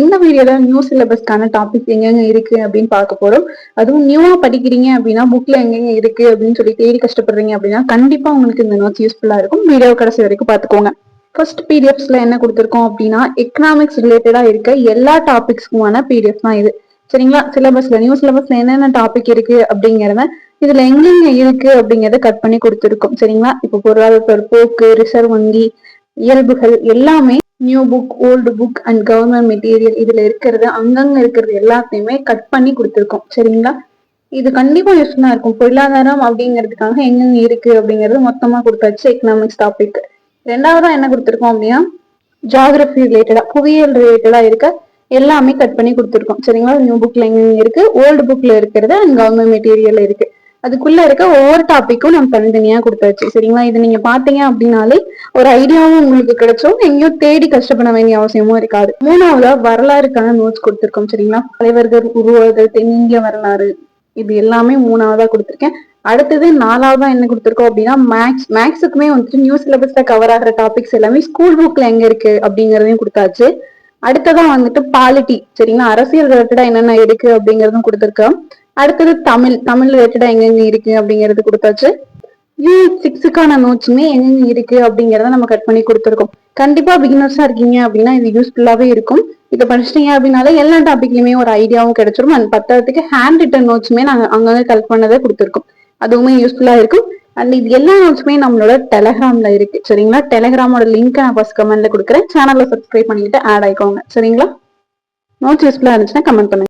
இந்த வீடியோல new சிலபஸ்க்கான topic எங்கெங்க இருக்கு அப்படின்னு பார்க்க போறோம். அதுவும் நியூவா படிக்கிறீங்க அப்படின்னா புக்ல எங்கெங்க இருக்கு அப்படின்னு சொல்லி தேடி கஷ்டப்படுறீங்க அப்படின்னா கண்டிப்பா உங்களுக்கு இந்த நோட்ஸ் யூஸ்ஃபுல்லா இருக்கும். வீடியோ கடைசி வரைக்கும் பார்த்துக்கோங்க. ஃபர்ஸ்ட் பிடிஎஃப்ஸ்ல என்ன கொடுத்துருக்கோம் அப்படின்னா எக்கனாமிக்ஸ் ரிலேட்டடா இருக்க எல்லா டாபிக்ஸ்க்குமான பிடிஎஃப் தான் இது. சரிங்களா? நியூ சிலபஸ்ல என்னென்ன டாபிக் இருக்கு அப்படிங்கறத இதுல எங்கெங்க இருக்கு அப்படிங்கறத கட் பண்ணி கொடுத்துருக்கோம். சரிங்களா? இப்போ பொருளாதார போக்கு, ரிசர்வ் வங்கி, இயல்புகள் எல்லாமே new book, old book and government material இதுல இருக்கிறது அங்கங்க இருக்கிறது எல்லாத்தையுமே கட் பண்ணி கொடுத்துருக்கோம். சரிங்களா? இது கண்டிப்பா யூஸ்ஃபுல்லா இருக்கும். பொருளாதாரம் அப்படிங்கிறதுக்காக எங்கெங்க இருக்கு அப்படிங்கிறது மொத்தமா கொடுத்தாச்சு எக்கனாமிக்ஸ் டாபிக். ரெண்டாவதா என்ன கொடுத்துருக்கோம் அப்படின்னா ஜியாகிரபி ரிலேட்டடா, புவியியல் ரிலேட்டடா இருக்க எல்லாமே கட் பண்ணி கொடுத்துருக்கோம். சரிங்களா? நியூ புக்ல எங்க இருக்கு, ஓல்டு புக்ல இருக்கிறது அண்ட் கவர்மெண்ட் மெட்டீரியல் இருக்கு. அதுக்குள்ள இருக்க ஒவ்வொரு டாபிக்கும் நம்ம தனித்தனியா கொடுத்தாச்சு. சரிங்களா? இது நீங்க பாத்தீங்க அப்படின்னாலே ஒரு ஐடியாவும் உங்களுக்கு கிடைச்சோம், எங்கேயும் தேடி கஷ்டப்பட வேண்டிய அவசியமும் இருக்காது. மூணாவதா வரலாறுக்கான நோட்ஸ் கொடுத்திருக்கோம். சரிங்களா? தலைவர்கள், உருவர்கள், தென்னிந்திய வரலாறு, இது எல்லாமே மூணாவதா கொடுத்திருக்கேன். அடுத்தது நாலாவதா என்ன கொடுத்திருக்கோம் அப்படின்னா மேக்ஸுக்குமே வந்துட்டு நியூ சிலபஸ்ல கவர் ஆகிற டாபிக்ஸ் எல்லாமே ஸ்கூல் புக்ல எங்க இருக்கு அப்படிங்கறதையும் கொடுத்தாச்சு. அடுத்ததான் வந்துட்டு பாலிட்டி. சரிங்களா? அரசியல் ரிலேட்டடா என்னென்ன இருக்கு அப்படிங்கறதும் கொடுத்திருக்கோம். அடுத்தது தமிழ் ரிலேட்டடா எங்கெங்க இருக்கு அப்படிங்கறது கொடுத்தாச்சு. யூனிட் 6க்கான நோட்ஸுமே எங்கெங்க இருக்கு அப்படிங்கறத நம்ம கட் பண்ணி கொடுத்துருக்கோம். கண்டிப்பா பிகினர்ஸா இருக்கீங்க அப்படின்னா இது யூஸ்ஃபுல்லாவே இருக்கும். இதை படிச்சிட்டீங்க அப்படின்னாலே எல்லா டாபிக்லயுமே ஒரு ஐடியாவும் கிடைச்சிரும். அண்ட் பத்தாவதுக்கு ஹேண்ட் ரிட்டன் நோட்ஸுமே நாங்க அங்கங்க கலெக்ட் பண்ணதை கொடுத்துருக்கோம். அதுவுமே யூஸ்ஃபுல்லா இருக்கும். அண்ட் இது எல்லா நோட்ஸுமே நம்மளோட டெலகிராம்ல இருக்கு. சரிங்களா? டெலகிராமோட லிங்க் நான் ஃபர்ஸ்ட் கமெண்ட்ல கொடுக்குறேன். சேனல்ல சப்ஸ்கிரைப் பண்ணிட்டு ஆட் ஆயிக்கோங்க. சரிங்களா? நோட்ஸ் யூஸ்ஃபுல்லா இருந்துச்சுன்னா கமெண்ட் பண்ணுங்க.